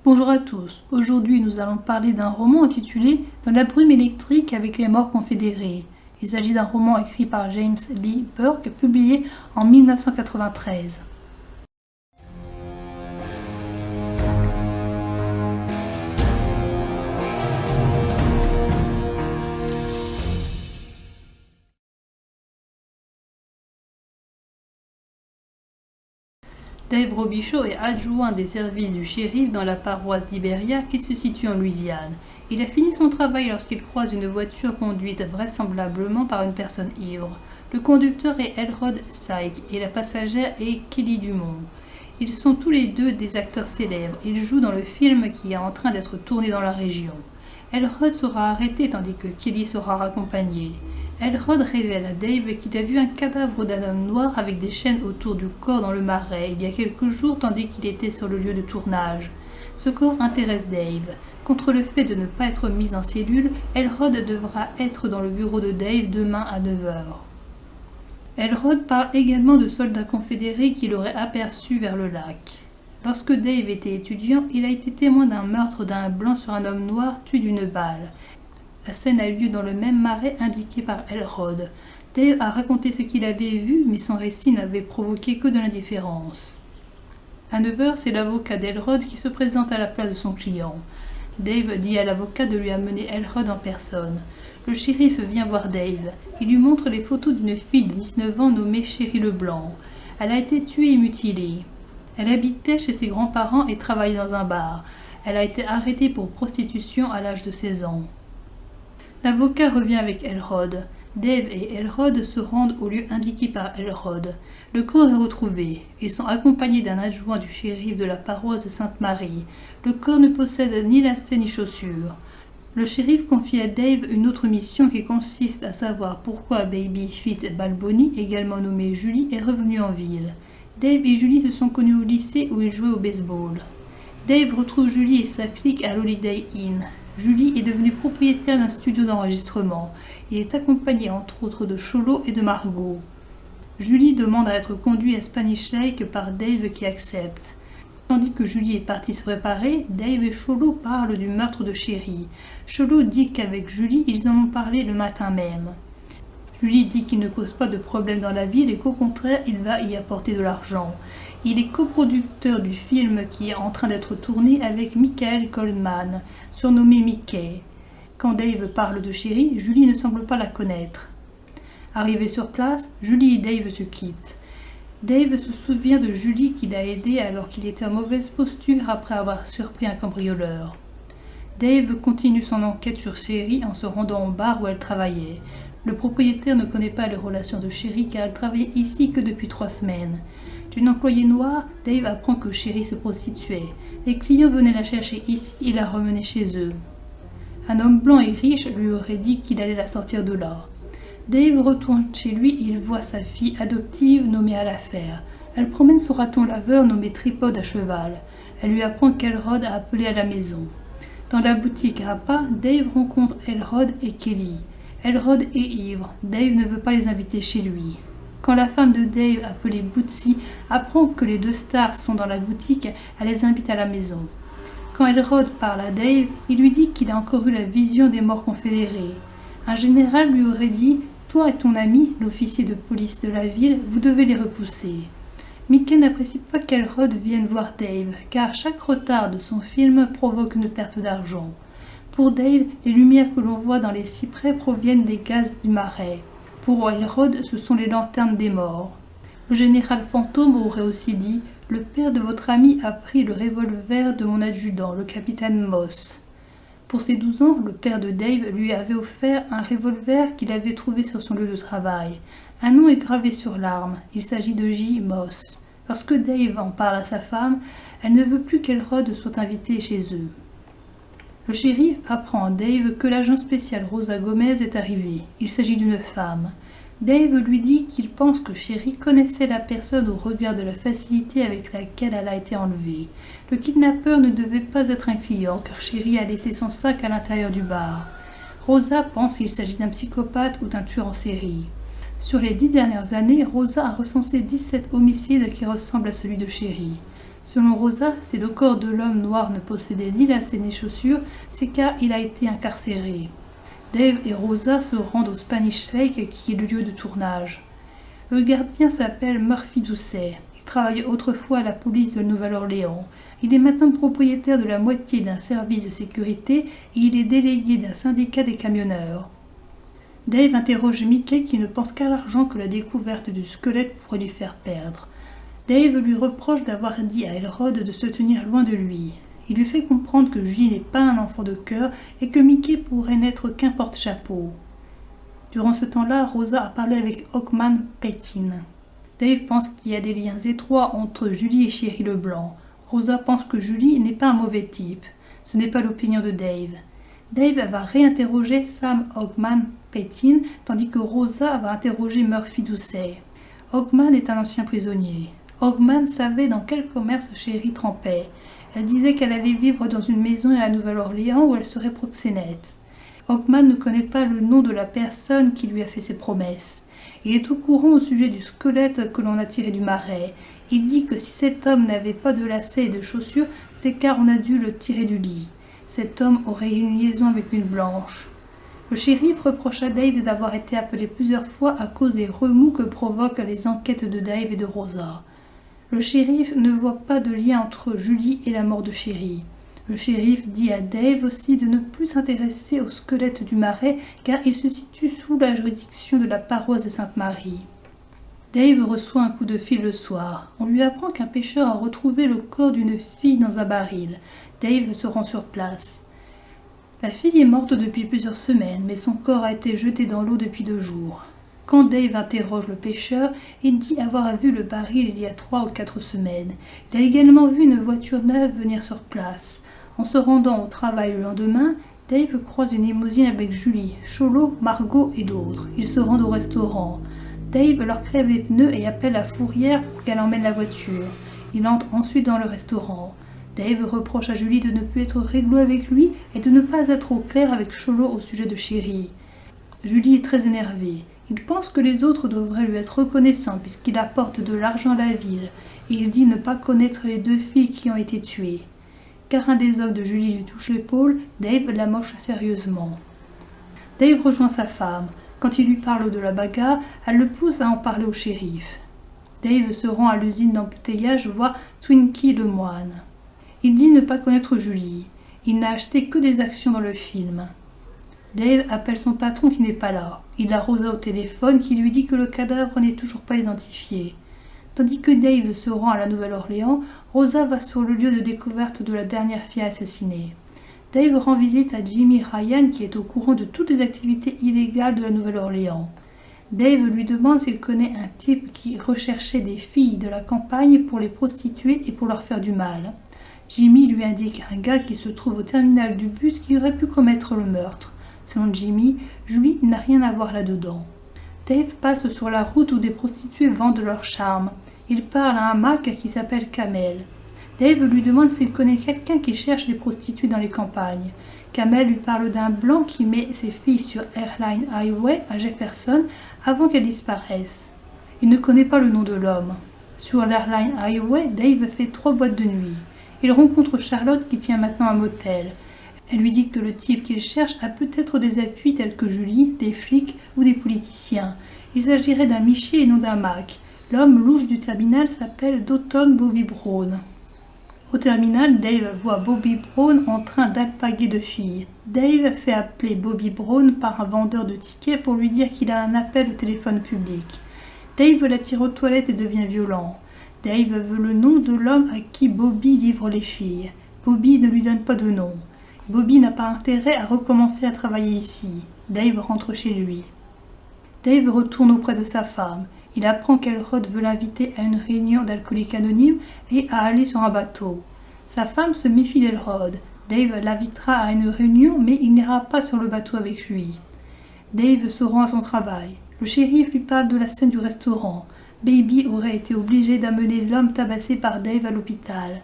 Bonjour à tous, aujourd'hui nous allons parler d'un roman intitulé Dans la brume électrique avec les morts confédérés. Il s'agit d'un roman écrit par James Lee Burke, publié en 1993. Dave Robichaud est adjoint des services du shérif dans la paroisse d'Iberia qui se situe en Louisiane. Il a fini son travail lorsqu'il croise une voiture conduite vraisemblablement par une personne ivre. Le conducteur est Elrod Syke et la passagère est Kelly Dumont. Ils sont tous les deux des acteurs célèbres. Ils jouent dans le film qui est en train d'être tourné dans la région. Elrod sera arrêté tandis que Kelly sera raccompagnée. Elrod révèle à Dave qu'il a vu un cadavre d'un homme noir avec des chaînes autour du corps dans le marais il y a quelques jours tandis qu'il était sur le lieu de tournage. Ce corps intéresse Dave. Contre le fait de ne pas être mis en cellule, Elrod devra être dans le bureau de Dave demain à 9 h. Elrod parle également de soldats confédérés qu'il aurait aperçus vers le lac. Lorsque Dave était étudiant, il a été témoin d'un meurtre d'un blanc sur un homme noir tué d'une balle. La scène a eu lieu dans le même marais indiqué par Elrod. Dave a raconté ce qu'il avait vu, mais son récit n'avait provoqué que de l'indifférence. À 9 h, c'est l'avocat d'Elrod qui se présente à la place de son client. Dave dit à l'avocat de lui amener Elrod en personne. Le shérif vient voir Dave. Il lui montre les photos d'une fille de 19 ans nommée Chérie Leblanc. Elle a été tuée et mutilée. Elle habitait chez ses grands-parents et travaillait dans un bar. Elle a été arrêtée pour prostitution à l'âge de 16 ans. L'avocat revient avec Elrod. Dave et Elrod se rendent au lieu indiqué par Elrod. Le corps est retrouvé. Ils sont accompagnés d'un adjoint du shérif de la paroisse de Sainte-Marie. Le corps ne possède ni lacets ni chaussures. Le shérif confie à Dave une autre mission qui consiste à savoir pourquoi Baby Fitz Balboni, également nommée Julie, est revenue en ville. Dave et Julie se sont connus au lycée où ils jouaient au baseball. Dave retrouve Julie et sa clique à l'Holiday Inn. Julie est devenue propriétaire d'un studio d'enregistrement. Il est accompagné entre autres de Cholo et de Margot. Julie demande à être conduit à Spanish Lake par Dave qui accepte. Tandis que Julie est partie se préparer, Dave et Cholo parlent du meurtre de Chérie. Cholo dit qu'avec Julie, ils en ont parlé le matin même. Julie dit qu'il ne cause pas de problème dans la ville et qu'au contraire, il va y apporter de l'argent. Il est coproducteur du film qui est en train d'être tourné avec Michael Coleman, surnommé Mickey. Quand Dave parle de Chérie, Julie ne semble pas la connaître. Arrivé sur place, Julie et Dave se quittent. Dave se souvient de Julie qu'il a aidée alors qu'il était en mauvaise posture après avoir surpris un cambrioleur. Dave continue son enquête sur Chérie en se rendant au bar où elle travaillait. Le propriétaire ne connaît pas les relations de Chérie car elle travaillait ici que depuis 3 semaines. D'une employée noire, Dave apprend que Chérie se prostituait. Les clients venaient la chercher ici et la remenaient chez eux. Un homme blanc et riche lui aurait dit qu'il allait la sortir de là. Dave retourne chez lui et il voit sa fille adoptive nommée à l'affaire. Elle promène son raton laveur nommé Tripode à cheval. Elle lui apprend qu'Elrod a appelé à la maison. Dans la boutique à pas, Dave rencontre Elrod et Kelly. Elrod est ivre. Dave ne veut pas les inviter chez lui. Quand la femme de Dave, appelée Bootsy, apprend que les 2 stars sont dans la boutique, elle les invite à la maison. Quand Elrod parle à Dave, il lui dit qu'il a encore eu la vision des morts confédérés. Un général lui aurait dit « Toi et ton ami, l'officier de police de la ville, vous devez les repousser. » Mickey n'apprécie pas qu'Elrod vienne voir Dave, car chaque retard de son film provoque une perte d'argent. Pour Dave, les lumières que l'on voit dans les cyprès proviennent des gaz du marais. Pour Elrod, ce sont les lanternes des morts. Le général fantôme aurait aussi dit « Le père de votre ami a pris le revolver de mon adjudant, le capitaine Moss. » Pour ses 12 ans, le père de Dave lui avait offert un revolver qu'il avait trouvé sur son lieu de travail. Un nom est gravé sur l'arme, il s'agit de J. Moss. Lorsque Dave en parle à sa femme, elle ne veut plus qu'Elrod soit invité chez eux. Le shérif apprend à Dave que l'agent spécial Rosa Gomez est arrivé. Il s'agit d'une femme. Dave lui dit qu'il pense que Chérie connaissait la personne au regard de la facilité avec laquelle elle a été enlevée. Le kidnappeur ne devait pas être un client car Chérie a laissé son sac à l'intérieur du bar. Rosa pense qu'il s'agit d'un psychopathe ou d'un tueur en série. Sur les 10 dernières années, Rosa a recensé 17 homicides qui ressemblent à celui de Chérie. Selon Rosa, si le corps de l'homme noir ne possédait ni lacets ni chaussures, c'est car il a été incarcéré. Dave et Rosa se rendent au Spanish Lake qui est le lieu de tournage. Le gardien s'appelle Murphy Doucet. Il travaillait autrefois à la police de Nouvelle-Orléans. Il est maintenant propriétaire de la moitié d'un service de sécurité et il est délégué d'un syndicat des camionneurs. Dave interroge Mickey qui ne pense qu'à l'argent que la découverte du squelette pourrait lui faire perdre. Dave lui reproche d'avoir dit à Elrod de se tenir loin de lui. Il lui fait comprendre que Julie n'est pas un enfant de cœur et que Mickey pourrait n'être qu'un porte-chapeau. Durant ce temps-là, Rosa a parlé avec Hawkman Payton. Dave pense qu'il y a des liens étroits entre Julie et Chéri Leblanc. Rosa pense que Julie n'est pas un mauvais type. Ce n'est pas l'opinion de Dave. Dave va réinterroger Sam Hawkman Payton, tandis que Rosa va interroger Murphy Doucet. Hawkman est un ancien prisonnier. Hawkman savait dans quel commerce Chéri trempait. Elle disait qu'elle allait vivre dans une maison à la Nouvelle-Orléans où elle serait proxénète. Hawkman ne connaît pas le nom de la personne qui lui a fait ses promesses. Il est au courant au sujet du squelette que l'on a tiré du marais. Il dit que si cet homme n'avait pas de lacets et de chaussures, c'est car on a dû le tirer du lit. Cet homme aurait une liaison avec une blanche. Le shérif reproche à Dave d'avoir été appelé plusieurs fois à cause des remous que provoquent les enquêtes de Dave et de Rosa. Le shérif ne voit pas de lien entre Julie et la mort de Chéri. Le shérif dit à Dave aussi de ne plus s'intéresser au squelette du marais car il se situe sous la juridiction de la paroisse de Sainte-Marie. Dave reçoit un coup de fil le soir. On lui apprend qu'un pêcheur a retrouvé le corps d'une fille dans un baril. Dave se rend sur place. La fille est morte depuis plusieurs semaines, mais son corps a été jeté dans l'eau depuis 2 jours. Quand Dave interroge le pêcheur, il dit avoir vu le baril il y a 3 ou 4 semaines. Il a également vu une voiture neuve venir sur place. En se rendant au travail le lendemain, Dave croise une limousine avec Julie, Cholo, Margot et d'autres. Ils se rendent au restaurant. Dave leur crève les pneus et appelle la fourrière pour qu'elle emmène la voiture. Il entre ensuite dans le restaurant. Dave reproche à Julie de ne plus être réglo avec lui et de ne pas être au clair avec Cholo au sujet de Chéri. Julie est très énervée. Il pense que les autres devraient lui être reconnaissants puisqu'il apporte de l'argent à la ville et il dit ne pas connaître les 2 filles qui ont été tuées. Car un des hommes de Julie lui touche l'épaule, Dave l'amoche sérieusement. Dave rejoint sa femme. Quand il lui parle de la bagarre, elle le pousse à en parler au shérif. Dave se rend à l'usine d'embouteillage voir Twinkie le moine. Il dit ne pas connaître Julie. Il n'a acheté que des actions dans le film. Dave appelle son patron qui n'est pas là. Il a Rosa au téléphone qui lui dit que le cadavre n'est toujours pas identifié. Tandis que Dave se rend à la Nouvelle-Orléans, Rosa va sur le lieu de découverte de la dernière fille assassinée. Dave rend visite à Jimmy Ryan qui est au courant de toutes les activités illégales de la Nouvelle-Orléans. Dave lui demande s'il connaît un type qui recherchait des filles de la campagne pour les prostituer et pour leur faire du mal. Jimmy lui indique un gars qui se trouve au terminal du bus qui aurait pu commettre le meurtre. Selon Jimmy, Julie n'a rien à voir là-dedans. Dave passe sur la route où des prostituées vendent leur charme. Il parle à un mec qui s'appelle Kamel. Dave lui demande s'il connaît quelqu'un qui cherche des prostituées dans les campagnes. Kamel lui parle d'un blanc qui met ses filles sur Airline Highway à Jefferson avant qu'elles disparaissent. Il ne connaît pas le nom de l'homme. Sur l'Airline Highway, Dave fait 3 boîtes de nuit. Il rencontre Charlotte qui tient maintenant un motel. Elle lui dit que le type qu'il cherche a peut-être des appuis tels que Julie, des flics ou des politiciens. Il s'agirait d'un Miché et non d'un Mac. L'homme louche du terminal s'appelle Dalton Bobby Brown. Au terminal, Dave voit Bobby Brown en train d'alpaguer 2 filles. Dave fait appeler Bobby Brown par un vendeur de tickets pour lui dire qu'il a un appel au téléphone public. Dave l'attire aux toilettes et devient violent. Dave veut le nom de l'homme à qui Bobby livre les filles. Bobby ne lui donne pas de nom. Bobby n'a pas intérêt à recommencer à travailler ici. Dave rentre chez lui. Dave retourne auprès de sa femme. Il apprend qu'Elrod veut l'inviter à une réunion d'alcooliques anonymes et à aller sur un bateau. Sa femme se méfie d'Elrod. Dave l'invitera à une réunion, mais il n'ira pas sur le bateau avec lui. Dave se rend à son travail. Le shérif lui parle de la scène du restaurant. Baby aurait été obligé d'amener l'homme tabassé par Dave à l'hôpital.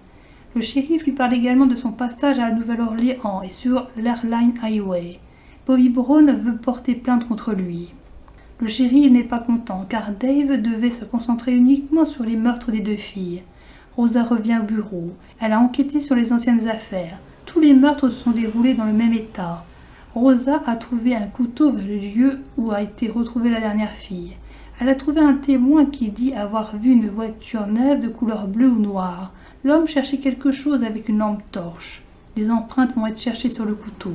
Le shérif lui parle également de son passage à la Nouvelle-Orléans et sur l'Airline Highway. Bobby Brown veut porter plainte contre lui. Le shérif n'est pas content car Dave devait se concentrer uniquement sur les meurtres des 2 filles. Rosa revient au bureau. Elle a enquêté sur les anciennes affaires. Tous les meurtres se sont déroulés dans le même état. Rosa a trouvé un couteau vers le lieu où a été retrouvée la dernière fille. Elle a trouvé un témoin qui dit avoir vu une voiture neuve de couleur bleue ou noire. L'homme cherchait quelque chose avec une lampe torche. Des empreintes vont être cherchées sur le couteau.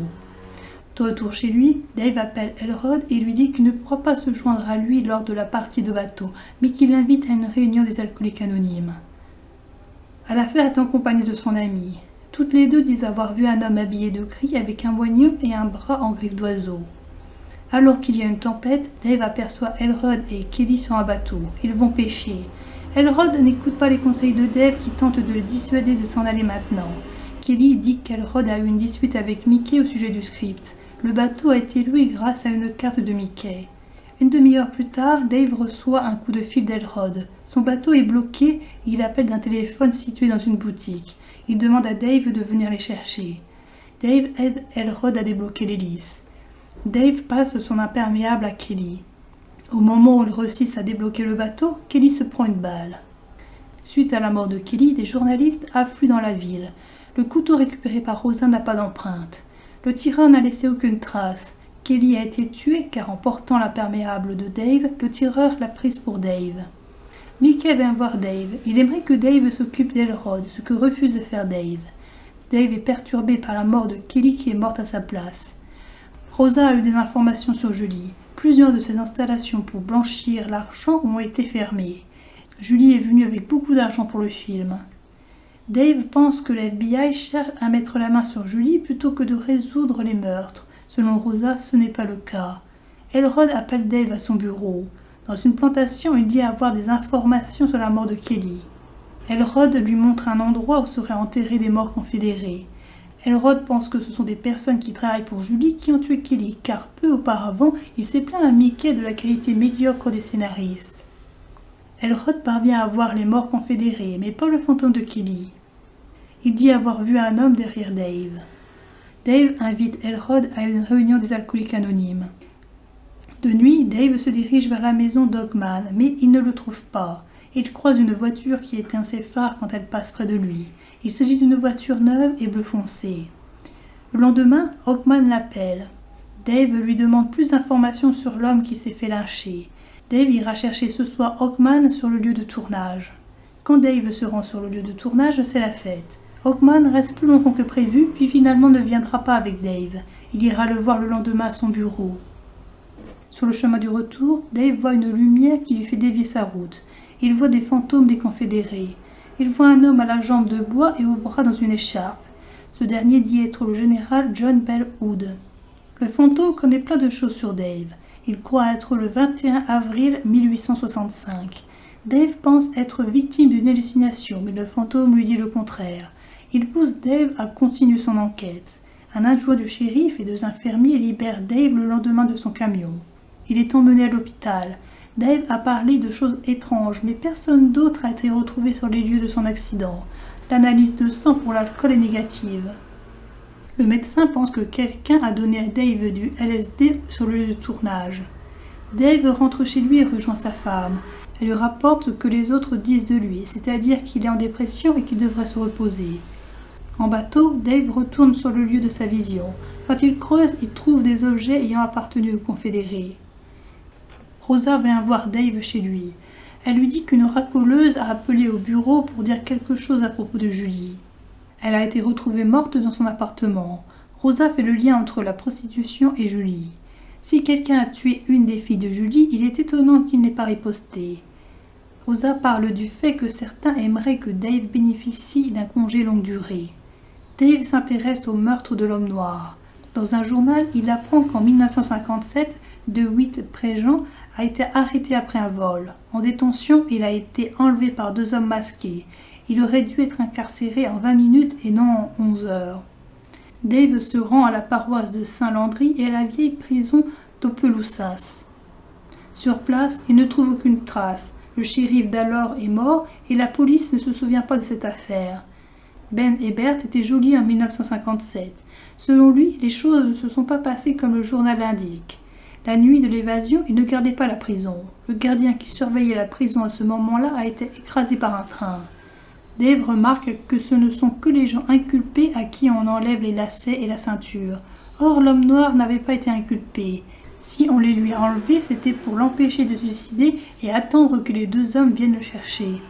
De retour chez lui, Dave appelle Elrod et lui dit qu'il ne pourra pas se joindre à lui lors de la partie de bateau, mais qu'il l'invite à une réunion des alcooliques anonymes. L'affaire est en compagnie de son amie. Toutes les deux disent avoir vu un homme habillé de gris avec un moignon et un bras en griffe d'oiseau. Alors qu'il y a une tempête, Dave aperçoit Elrod et Kelly sur un bateau. Ils vont pêcher. Elrod n'écoute pas les conseils de Dave qui tente de le dissuader de s'en aller maintenant. Kelly dit qu'Elrod a eu une dispute avec Mickey au sujet du script. Le bateau a été loué grâce à une carte de Mickey. Une demi-heure plus tard, Dave reçoit un coup de fil d'Elrod. Son bateau est bloqué et il appelle d'un téléphone situé dans une boutique. Il demande à Dave de venir les chercher. Dave aide Elrod à débloquer l'hélice. Dave passe son imperméable à Kelly. Au moment où il réussit à débloquer le bateau, Kelly se prend une balle. Suite à la mort de Kelly, des journalistes affluent dans la ville. Le couteau récupéré par Rosa n'a pas d'empreinte. Le tireur n'a laissé aucune trace. Kelly a été tué car en portant l'imperméable de Dave, le tireur l'a prise pour Dave. Mickey vient voir Dave. Il aimerait que Dave s'occupe d'Elrod, ce que refuse de faire Dave. Dave est perturbé par la mort de Kelly qui est morte à sa place. Rosa a eu des informations sur Julie. Plusieurs de ses installations pour blanchir l'argent ont été fermées. Julie est venue avec beaucoup d'argent pour le film. Dave pense que la FBI cherche à mettre la main sur Julie plutôt que de résoudre les meurtres. Selon Rosa, ce n'est pas le cas. Elrod appelle Dave à son bureau. Dans une plantation, il dit avoir des informations sur la mort de Kelly. Elrod lui montre un endroit où seraient enterrés des morts confédérés. Elrod pense que ce sont des personnes qui travaillent pour Julie qui ont tué Kelly, car peu auparavant, il s'est plaint à Mickey de la qualité médiocre des scénaristes. Elrod parvient à voir les morts confédérés, mais pas le fantôme de Kelly. Il dit avoir vu un homme derrière Dave. Dave invite Elrod à une réunion des alcooliques anonymes. De nuit, Dave se dirige vers la maison d'Hawkman, mais il ne le trouve pas. Il croise une voiture qui éteint ses phares quand elle passe près de lui. Il s'agit d'une voiture neuve et bleu foncé. Le lendemain, Hawkman l'appelle. Dave lui demande plus d'informations sur l'homme qui s'est fait lyncher. Dave ira chercher ce soir Hawkman sur le lieu de tournage. Quand Dave se rend sur le lieu de tournage, c'est la fête. Hawkman reste plus longtemps que prévu, puis finalement ne viendra pas avec Dave. Il ira le voir le lendemain à son bureau. Sur le chemin du retour, Dave voit une lumière qui lui fait dévier sa route. Il voit des fantômes des confédérés. Il voit un homme à la jambe de bois et au bras dans une écharpe. Ce dernier dit être le général John Bell Hood. Le fantôme connaît plein de choses sur Dave. Il croit être le 21 avril 1865. Dave pense être victime d'une hallucination, mais le fantôme lui dit le contraire. Il pousse Dave à continuer son enquête. Un adjoint du shérif et deux infirmiers libèrent Dave le lendemain de son camion. Il est emmené à l'hôpital. Dave a parlé de choses étranges, mais personne d'autre a été retrouvé sur les lieux de son accident. L'analyse de sang pour l'alcool est négative. Le médecin pense que quelqu'un a donné à Dave du LSD sur le lieu de tournage. Dave rentre chez lui et rejoint sa femme. Elle lui rapporte ce que les autres disent de lui, c'est-à-dire qu'il est en dépression et qu'il devrait se reposer. En bateau, Dave retourne sur le lieu de sa vision. Quand il creuse, il trouve des objets ayant appartenu aux confédérés. Rosa vient voir Dave chez lui. Elle lui dit qu'une racoleuse a appelé au bureau pour dire quelque chose à propos de Julie. Elle a été retrouvée morte dans son appartement. Rosa fait le lien entre la prostitution et Julie. Si quelqu'un a tué une des filles de Julie, il est étonnant qu'il n'ait pas riposté. Rosa parle du fait que certains aimeraient que Dave bénéficie d'un congé longue durée. Dave s'intéresse au meurtre de l'homme noir. Dans un journal, il apprend qu'en 1957, DeWitt Préjean a été arrêté après un vol. En détention, il a été enlevé par deux hommes masqués. Il aurait dû être incarcéré en 20 minutes et non en 11 heures. Dave se rend à la paroisse de Saint-Landry et à la vieille prison d'Opelousas. Sur place, il ne trouve aucune trace. Le shérif d'alors est mort et la police ne se souvient pas de cette affaire. Ben Hebert était geôlier en 1957. Selon lui, les choses ne se sont pas passées comme le journal l'indique. La nuit de l'évasion, il ne gardait pas la prison. Le gardien qui surveillait la prison à ce moment-là a été écrasé par un train. Dave remarque que ce ne sont que les gens inculpés à qui on enlève les lacets et la ceinture. Or, l'homme noir n'avait pas été inculpé. Si on les lui a enlevés, c'était pour l'empêcher de se suicider et attendre que les deux hommes viennent le chercher.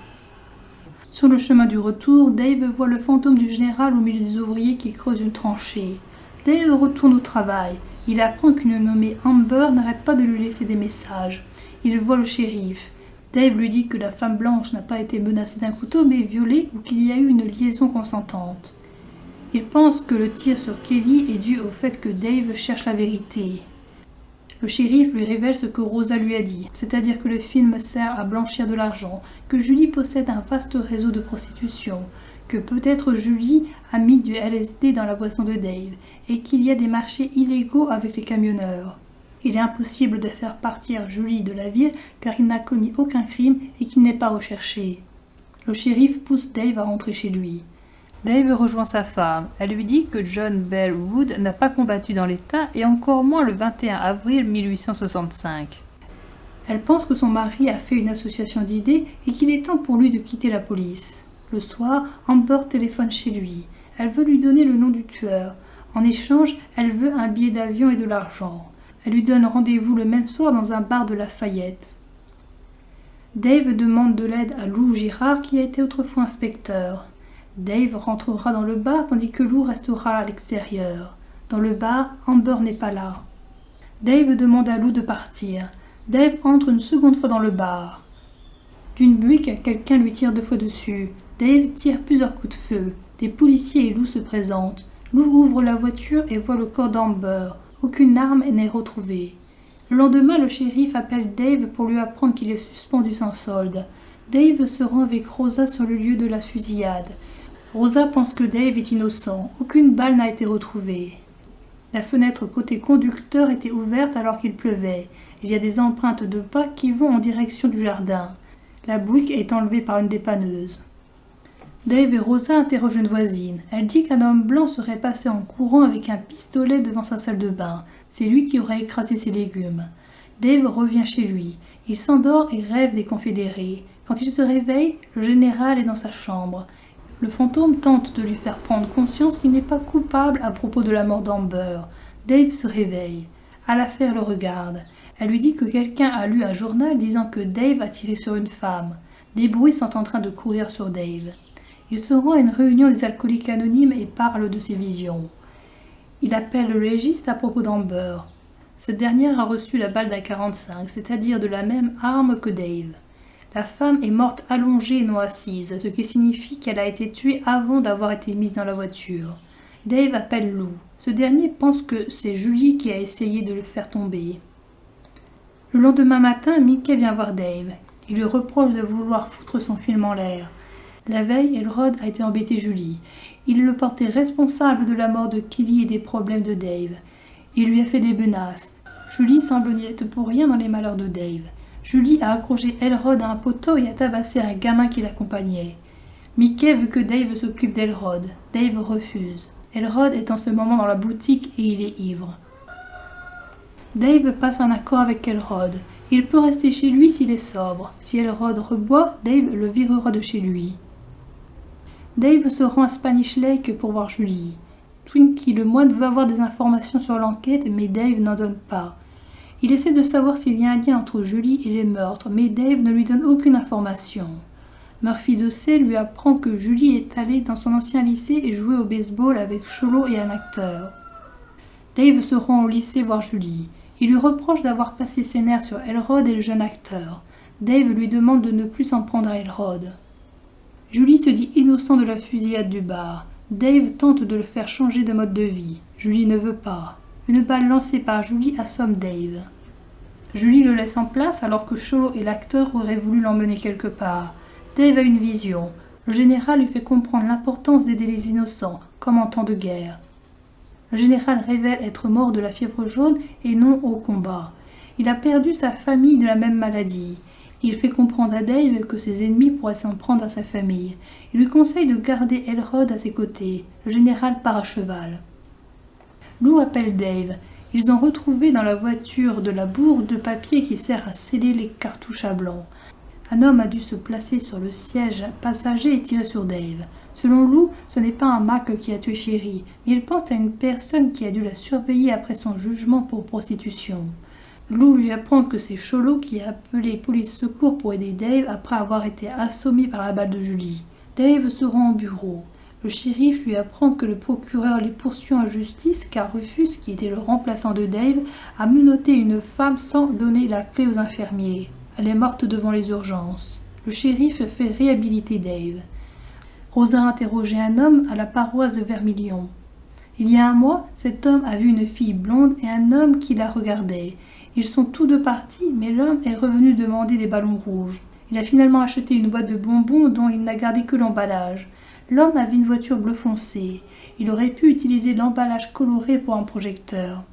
Sur le chemin du retour, Dave voit le fantôme du général au milieu des ouvriers qui creusent une tranchée. Dave retourne au travail. Il apprend qu'une nommée Amber n'arrête pas de lui laisser des messages. Il voit le shérif. Dave lui dit que la femme blanche n'a pas été menacée d'un couteau mais violée ou qu'il y a eu une liaison consentante. Il pense que le tir sur Kelly est dû au fait que Dave cherche la vérité. Le shérif lui révèle ce que Rosa lui a dit, c'est-à-dire que le film sert à blanchir de l'argent, que Julie possède un vaste réseau de prostitution, que peut-être Julie a mis du LSD dans la boisson de Dave, et qu'il y a des marchés illégaux avec les camionneurs. Il est impossible de faire partir Julie de la ville car il n'a commis aucun crime et qu'il n'est pas recherché. Le shérif pousse Dave à rentrer chez lui. Dave rejoint sa femme. Elle lui dit que John Bell Wood n'a pas combattu dans l'État et encore moins le 21 avril 1865. Elle pense que son mari a fait une association d'idées et qu'il est temps pour lui de quitter la police. Le soir, Amber téléphone chez lui. Elle veut lui donner le nom du tueur. En échange, elle veut un billet d'avion et de l'argent. Elle lui donne rendez-vous le même soir dans un bar de Lafayette. Dave demande de l'aide à Lou Girard qui a été autrefois inspecteur. Dave rentrera dans le bar tandis que Lou restera à l'extérieur. Dans le bar, Amber n'est pas là. Dave demande à Lou de partir. Dave entre une seconde fois dans le bar. D'une buick, quelqu'un lui tire 2 fois dessus. Dave tire plusieurs coups de feu. Des policiers et Lou se présentent. Lou ouvre la voiture et voit le corps d'Amber. Aucune arme n'est retrouvée. Le lendemain, le shérif appelle Dave pour lui apprendre qu'il est suspendu sans solde. Dave se rend avec Rosa sur le lieu de la fusillade. Rosa pense que Dave est innocent. Aucune balle n'a été retrouvée. La fenêtre côté conducteur était ouverte alors qu'il pleuvait. Il y a des empreintes de pas qui vont en direction du jardin. La Buick est enlevée par une dépanneuse. Dave et Rosa interrogent une voisine. Elle dit qu'un homme blanc serait passé en courant avec un pistolet devant sa salle de bain. C'est lui qui aurait écrasé ses légumes. Dave revient chez lui. Il s'endort et rêve des confédérés. Quand il se réveille, le général est dans sa chambre. Le fantôme tente de lui faire prendre conscience qu'il n'est pas coupable à propos de la mort d'Amber. Dave se réveille. Alafer le regarde. Elle lui dit que quelqu'un a lu un journal disant que Dave a tiré sur une femme. Des bruits sont en train de courir sur Dave. Il se rend à une réunion des alcooliques anonymes et parle de ses visions. Il appelle le légiste à propos d'Amber. Cette dernière a reçu la balle d'A45, c'est-à-dire de la même arme que Dave. La femme est morte allongée et non assise, ce qui signifie qu'elle a été tuée avant d'avoir été mise dans la voiture. Dave appelle Lou. Ce dernier pense que c'est Julie qui a essayé de le faire tomber. Le lendemain matin, Mickey vient voir Dave. Il lui reproche de vouloir foutre son film en l'air. La veille, Elrod a été embêté Julie. Il le portait responsable de la mort de Kelly et des problèmes de Dave. Il lui a fait des menaces. Julie semble n'y être pour rien dans les malheurs de Dave. Julie a accroché Elrod à un poteau et a tabassé un gamin qui l'accompagnait. Mickey veut que Dave s'occupe d'Elrod. Dave refuse. Elrod est en ce moment dans la boutique et il est ivre. Dave passe un accord avec Elrod. Il peut rester chez lui s'il est sobre. Si Elrod reboit, Dave le virera de chez lui. Dave se rend à Spanish Lake pour voir Julie. Twinkie le moine veut avoir des informations sur l'enquête, mais Dave n'en donne pas. Il essaie de savoir s'il y a un lien entre Julie et les meurtres, mais Dave ne lui donne aucune information. Murphy Dossey lui apprend que Julie est allée dans son ancien lycée et jouer au baseball avec Cholo et un acteur. Dave se rend au lycée voir Julie. Il lui reproche d'avoir passé ses nerfs sur Elrod et le jeune acteur. Dave lui demande de ne plus s'en prendre à Elrod. Julie se dit innocent de la fusillade du bar. Dave tente de le faire changer de mode de vie. Julie ne veut pas. Une balle lancée par Julie assomme Dave. Julie le laisse en place alors que Cholo et l'acteur auraient voulu l'emmener quelque part. Dave a une vision. Le général lui fait comprendre l'importance d'aider les innocents, comme en temps de guerre. Le général révèle être mort de la fièvre jaune et non au combat. Il a perdu sa famille de la même maladie. Il fait comprendre à Dave que ses ennemis pourraient s'en prendre à sa famille. Il lui conseille de garder Elrod à ses côtés. Le général part à cheval. Lou appelle Dave. Ils ont retrouvé dans la voiture de la bourre de papier qui sert à sceller les cartouches à blanc. Un homme a dû se placer sur le siège passager et tirer sur Dave. Selon Lou, ce n'est pas un Mac qui a tué Sherry, mais il pense à une personne qui a dû la surveiller après son jugement pour prostitution. Lou lui apprend que c'est Cholo qui a appelé police secours pour aider Dave après avoir été assommé par la balle de Julie. Dave se rend au bureau. Le shérif lui apprend que le procureur les poursuit en justice car Rufus, qui était le remplaçant de Dave, a menotté une femme sans donner la clé aux infirmiers. Elle est morte devant les urgences. Le shérif fait réhabiliter Dave. Rosa a interrogé un homme à la paroisse de Vermilion. Il y a un mois, cet homme a vu une fille blonde et un homme qui la regardait. Ils sont tous deux partis, mais l'homme est revenu demander des ballons rouges. Il a finalement acheté une boîte de bonbons dont il n'a gardé que l'emballage. L'homme avait une voiture bleu foncé. Il aurait pu utiliser l'emballage coloré pour un projecteur.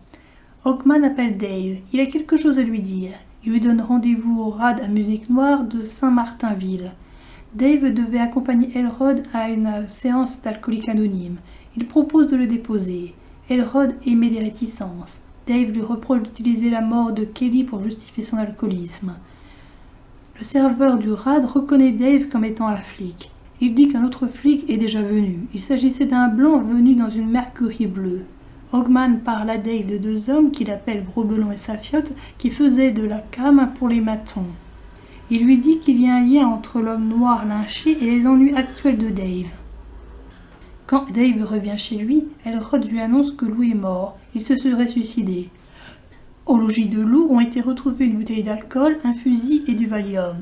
Hawkman appelle Dave. Il a quelque chose à lui dire. Il lui donne rendez-vous au RAD à musique noire de Saint-Martinville. Dave devait accompagner Elrod à une séance d'alcoolique anonyme. Il propose de le déposer. Elrod émet des réticences. Dave lui reproche d'utiliser la mort de Kelly pour justifier son alcoolisme. Le serveur du RAD reconnaît Dave comme étant un flic. Il dit qu'un autre flic est déjà venu. Il s'agissait d'un blanc venu dans une Mercury bleue. Hogman parle à Dave de deux hommes qu'il appelle Grobelon et Safiotte qui faisaient de la cam pour les matons. Il lui dit qu'il y a un lien entre l'homme noir lynché et les ennuis actuels de Dave. Quand Dave revient chez lui, Elrod lui annonce que Lou est mort. Il se serait suicidé. Au logis de Lou ont été retrouvés une bouteille d'alcool, un fusil et du Valium.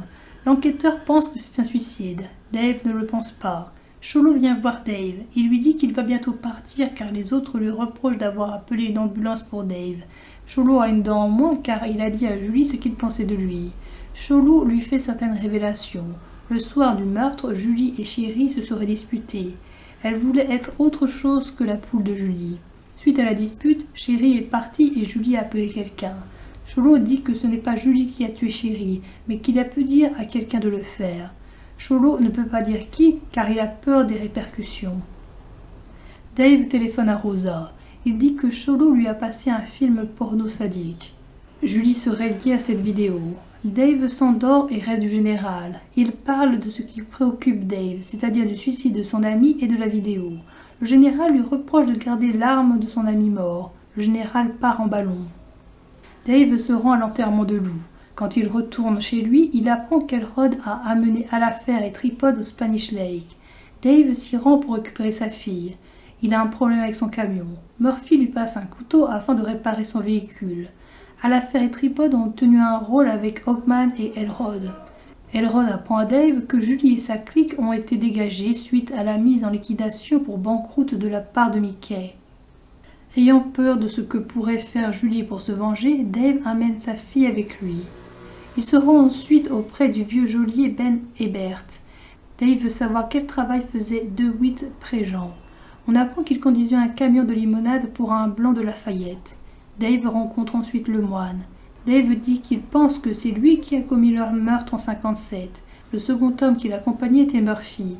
L'enquêteur pense que c'est un suicide. Dave ne le pense pas. Cholo vient voir Dave. Il lui dit qu'il va bientôt partir car les autres lui reprochent d'avoir appelé une ambulance pour Dave. Cholo a une dent en moins car il a dit à Julie ce qu'il pensait de lui. Cholo lui fait certaines révélations. Le soir du meurtre, Julie et Sherry se seraient disputées. Elle voulait être autre chose que la poule de Julie. Suite à la dispute, Sherry est partie et Julie a appelé quelqu'un. Cholo dit que ce n'est pas Julie qui a tué Sherry, mais qu'il a pu dire à quelqu'un de le faire. Cholo ne peut pas dire qui, car il a peur des répercussions. Dave téléphone à Rosa. Il dit que Cholo lui a passé un film porno sadique. Julie serait liée à cette vidéo. Dave s'endort et rêve du général. Il parle de ce qui préoccupe Dave, c'est-à-dire du suicide de son ami et de la vidéo. Le général lui reproche de garder l'arme de son ami mort. Le général part en ballon. Dave se rend à l'enterrement de Lou. Quand il retourne chez lui, il apprend qu'Elrod a amené Alafer et Tripod au Spanish Lake. Dave s'y rend pour récupérer sa fille. Il a un problème avec son camion. Murphy lui passe un couteau afin de réparer son véhicule. Alafer et Tripod ont tenu un rôle avec Hawkman et Elrod. Elrod apprend à Dave que Julie et sa clique ont été dégagées suite à la mise en liquidation pour banqueroute de la part de Mickey. Ayant peur de ce que pourrait faire Julie pour se venger, Dave amène sa fille avec lui. Il se rend ensuite auprès du vieux geôlier Ben Hebert. Dave veut savoir quel travail faisait DeWitt Préjean. On apprend qu'il conduisait un camion de limonade pour un blanc de Lafayette. Dave rencontre ensuite le moine. Dave dit qu'il pense que c'est lui qui a commis leur meurtre en 57. Le second homme qui l'accompagnait était Murphy.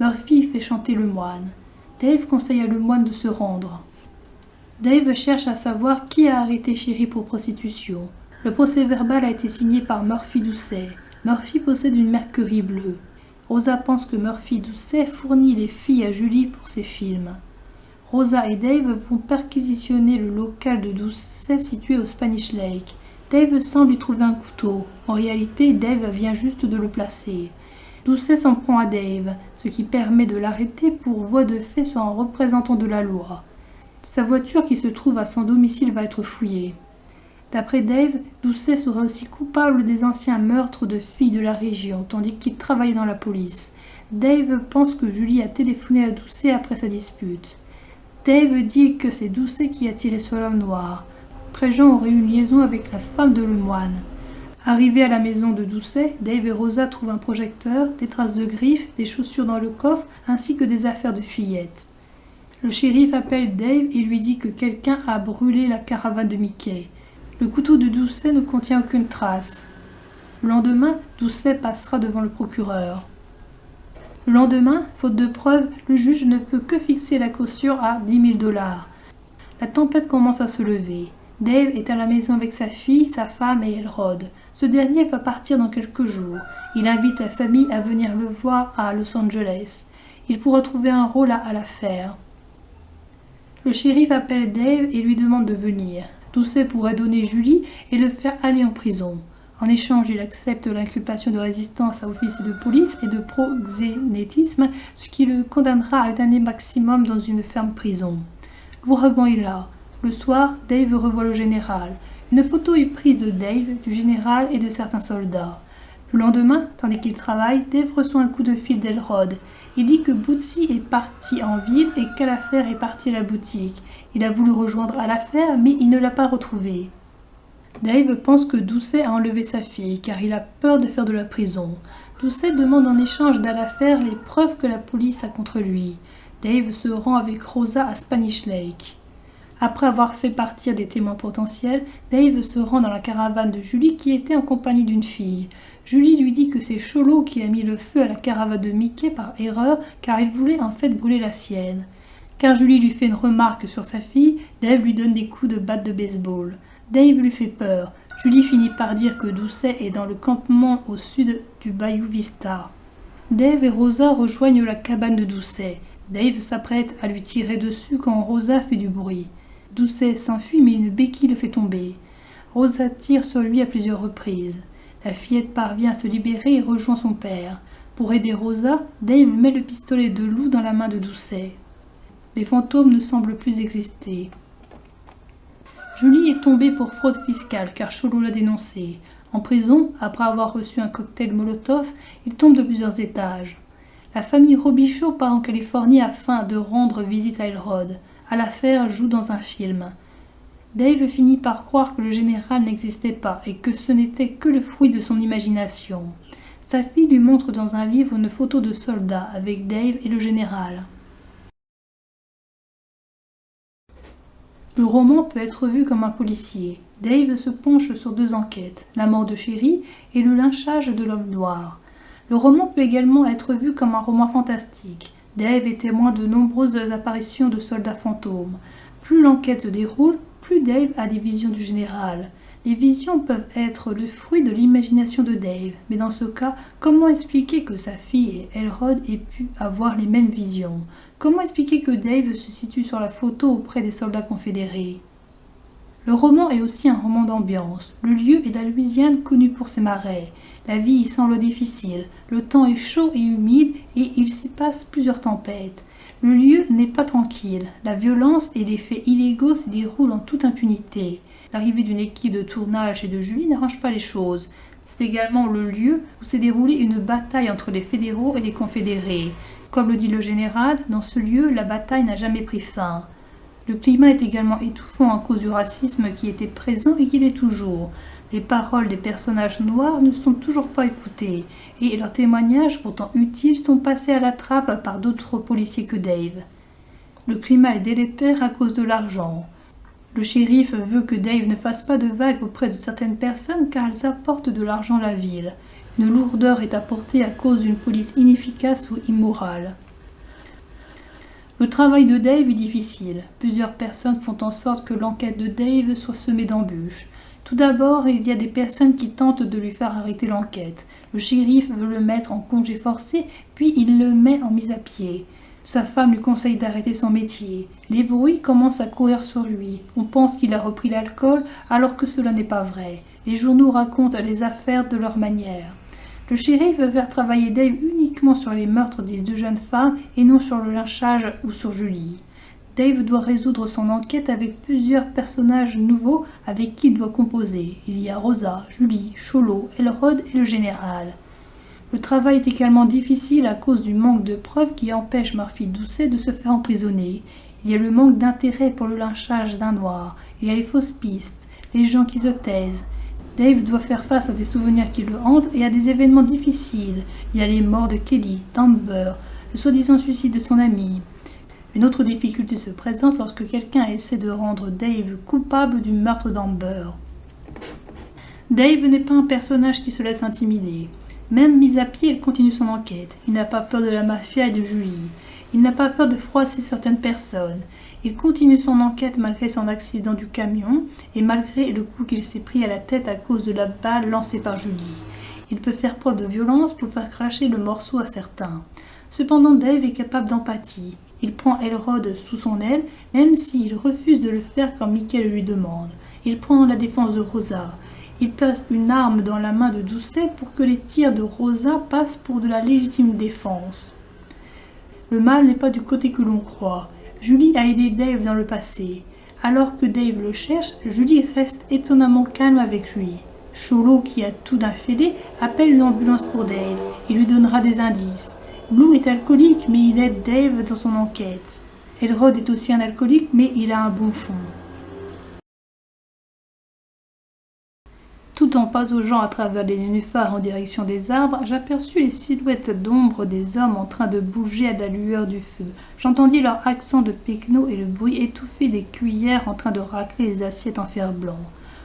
Murphy fait chanter le moine. Dave conseille à le moine de se rendre. Dave cherche à savoir qui a arrêté Sherry pour prostitution. Le procès-verbal a été signé par Murphy Doucet. Murphy possède une Mercury bleue. Rosa pense que Murphy Doucet fournit les filles à Julie pour ses films. Rosa et Dave vont perquisitionner le local de Doucet situé au Spanish Lake. Dave semble y trouver un couteau. En réalité, Dave vient juste de le placer. Doucet s'en prend à Dave, ce qui permet de l'arrêter pour voie de fait sur un représentant de la loi. Sa voiture qui se trouve à son domicile va être fouillée. D'après Dave, Doucet serait aussi coupable des anciens meurtres de filles de la région, tandis qu'il travaillait dans la police. Dave pense que Julie a téléphoné à Doucet après sa dispute. Dave dit que c'est Doucet qui a tiré sur l'homme noir. Préjean aurait eu une liaison avec la femme de Lemoine. Arrivés à la maison de Doucet, Dave et Rosa trouvent un projecteur, des traces de griffes, des chaussures dans le coffre, ainsi que des affaires de fillettes. Le shérif appelle Dave et lui dit que quelqu'un a brûlé la caravane de Mickey. Le couteau de Doucet ne contient aucune trace. Le lendemain, Doucet passera devant le procureur. Le lendemain, faute de preuves, le juge ne peut que fixer la caution à 10 000 $. La tempête commence à se lever. Dave est à la maison avec sa fille, sa femme et Elrod. Ce dernier va partir dans quelques jours. Il invite la famille à venir le voir à Los Angeles. Il pourra trouver un rôle à l'affaire. Le shérif appelle Dave et lui demande de venir. Doucet pourrait donner Julie et le faire aller en prison. En échange, il accepte l'inculpation de résistance à officier de police et de proxénétisme, ce qui le condamnera à une année maximum dans une ferme prison. L'ouragan est là. Le soir, Dave revoit le général. Une photo est prise de Dave, du général et de certains soldats. Le lendemain, tandis qu'il travaille, Dave reçoit un coup de fil d'Elrod. Il dit que Bootsy est parti en ville et qu'Alafer est parti à la boutique. Il a voulu rejoindre Alafer, mais il ne l'a pas retrouvé. Dave pense que Doucet a enlevé sa fille, car il a peur de faire de la prison. Doucet demande en échange d'Alafer les preuves que la police a contre lui. Dave se rend avec Rosa à Spanish Lake. Après avoir fait partir des témoins potentiels, Dave se rend dans la caravane de Julie qui était en compagnie d'une fille. Julie lui dit que c'est Cholo qui a mis le feu à la caravane de Mickey par erreur car il voulait en fait brûler la sienne. Car Julie lui fait une remarque sur sa fille, Dave lui donne des coups de batte de baseball. Dave lui fait peur. Julie finit par dire que Doucet est dans le campement au sud du Bayou Vista. Dave et Rosa rejoignent la cabane de Doucet. Dave s'apprête à lui tirer dessus quand Rosa fait du bruit. Doucet s'enfuit mais une béquille le fait tomber. Rosa tire sur lui à plusieurs reprises. La fillette parvient à se libérer et rejoint son père. Pour aider Rosa, Dave met le pistolet de loup dans la main de Doucet. Les fantômes ne semblent plus exister. Julie est tombée pour fraude fiscale car Cholo l'a dénoncée. En prison, après avoir reçu un cocktail Molotov, il tombe de plusieurs étages. La famille Robichaud part en Californie afin de rendre visite à Elrod. Alafer joue dans un film. Dave finit par croire que le général n'existait pas et que ce n'était que le fruit de son imagination. Sa fille lui montre dans un livre une photo de soldat avec Dave et le général. Le roman peut être vu comme un policier. Dave se penche sur deux enquêtes, la mort de Sherry et le lynchage de l'homme noir. Le roman peut également être vu comme un roman fantastique. Dave est témoin de nombreuses apparitions de soldats fantômes. Plus l'enquête se déroule, plus Dave a des visions du général. Les visions peuvent être le fruit de l'imagination de Dave, mais dans ce cas, comment expliquer que sa fille et Elrod aient pu avoir les mêmes visions? Comment expliquer que Dave se situe sur la photo auprès des soldats confédérés? Le roman est aussi un roman d'ambiance. Le lieu est la Louisiane connue pour ses marais. La vie y semble difficile, le temps est chaud et humide et il s'y passe plusieurs tempêtes. Le lieu n'est pas tranquille, la violence et les faits illégaux s'y déroulent en toute impunité. L'arrivée d'une équipe de tournage et de Julie n'arrange pas les choses. C'est également le lieu où s'est déroulée une bataille entre les fédéraux et les confédérés. Comme le dit le général, dans ce lieu, la bataille n'a jamais pris fin. Le climat est également étouffant à cause du racisme qui était présent et qui l'est toujours. Les paroles des personnages noirs ne sont toujours pas écoutées, et leurs témoignages, pourtant utiles, sont passés à la trappe par d'autres policiers que Dave. Le climat est délétère à cause de l'argent. Le shérif veut que Dave ne fasse pas de vagues auprès de certaines personnes car elles apportent de l'argent à la ville. Une lourdeur est apportée à cause d'une police inefficace ou immorale. Le travail de Dave est difficile. Plusieurs personnes font en sorte que l'enquête de Dave soit semée d'embûches. Tout d'abord, il y a des personnes qui tentent de lui faire arrêter l'enquête. Le shérif veut le mettre en congé forcé, puis il le met en mise à pied. Sa femme lui conseille d'arrêter son métier. Les bruits commencent à courir sur lui. On pense qu'il a repris l'alcool, alors que cela n'est pas vrai. Les journaux racontent les affaires de leur manière. Le shérif veut faire travailler Dave uniquement sur les meurtres des deux jeunes femmes et non sur le lynchage ou sur Julie. Dave doit résoudre son enquête avec plusieurs personnages nouveaux avec qui il doit composer. Il y a Rosa, Julie, Cholo, Elrod et le général. Le travail est également difficile à cause du manque de preuves qui empêche Murphy Doucet de se faire emprisonner. Il y a le manque d'intérêt pour le lynchage d'un noir. Il y a les fausses pistes, les gens qui se taisent. Dave doit faire face à des souvenirs qui le hantent et à des événements difficiles. Il y a les morts de Kelly, d'Amber, le soi-disant suicide de son ami. Une autre difficulté se présente lorsque quelqu'un essaie de rendre Dave coupable du meurtre d'Amber. Dave n'est pas un personnage qui se laisse intimider. Même mis à pied, il continue son enquête. Il n'a pas peur de la mafia et de Julie. Il n'a pas peur de froisser certaines personnes. Il continue son enquête malgré son accident du camion et malgré le coup qu'il s'est pris à la tête à cause de la balle lancée par Julie. Il peut faire preuve de violence pour faire cracher le morceau à certains. Cependant, Dave est capable d'empathie. Il prend Elrod sous son aile, même s'il refuse de le faire quand Michael lui demande. Il prend la défense de Rosa. Il place une arme dans la main de Doucet pour que les tirs de Rosa passent pour de la légitime défense. Le mal n'est pas du côté que l'on croit. Julie a aidé Dave dans le passé. Alors que Dave le cherche, Julie reste étonnamment calme avec lui. Cholo, qui a tout d'un fêlé, appelle une ambulance pour Dave. Il lui donnera des indices. Blue est alcoolique, mais il aide Dave dans son enquête. Elrod est aussi un alcoolique, mais il a un bon fond. Tout en pataugeant à travers les nénuphars en direction des arbres, j'aperçus les silhouettes d'ombre des hommes en train de bouger à la lueur du feu. J'entendis leur accent de pecno et le bruit étouffé des cuillères en train de racler les assiettes en fer blanc.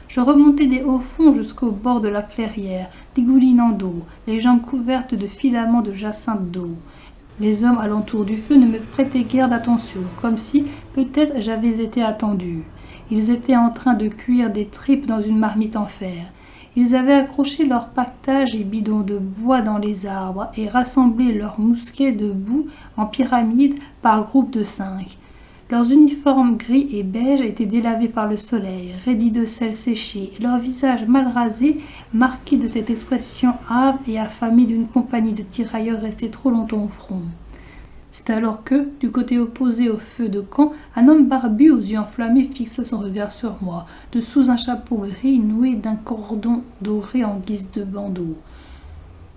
Je remontai des hauts fonds jusqu'au bord de la clairière, dégoulinant d'eau, les jambes couvertes de filaments de jacinthe d'eau. Les hommes alentour du feu ne me prêtaient guère d'attention, comme si, peut-être, j'avais été attendu. Ils étaient en train de cuire des tripes dans une marmite en fer. Ils avaient accroché leurs pactages et bidons de bois dans les arbres et rassemblé leurs mousquets de boue en pyramide par groupes de 5. Leurs uniformes gris et beige étaient délavés par le soleil, raidis de sel séché, et leurs visages mal rasés, marqués de cette expression hâve et affamée d'une compagnie de tirailleurs restés trop longtemps au front. C'est alors que, du côté opposé au feu de camp, un homme barbu aux yeux enflammés fixa son regard sur moi, dessous un chapeau gris noué d'un cordon doré en guise de bandeau.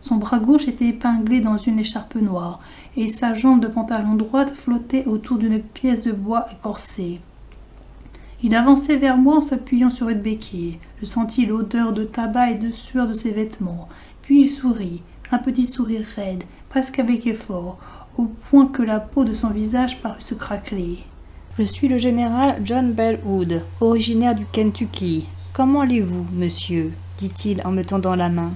Son bras gauche était épinglé dans une écharpe noire, et sa jambe de pantalon droite flottait autour d'une pièce de bois écorcée. Il avançait vers moi en s'appuyant sur une béquille. Je sentis l'odeur de tabac et de sueur de ses vêtements. Puis il sourit, un petit sourire raide, presque avec effort, au point que la peau de son visage parut se craqueler. « Je suis le général John Bellwood, originaire du Kentucky. Comment allez-vous, monsieur ?» dit-il en me tendant la main.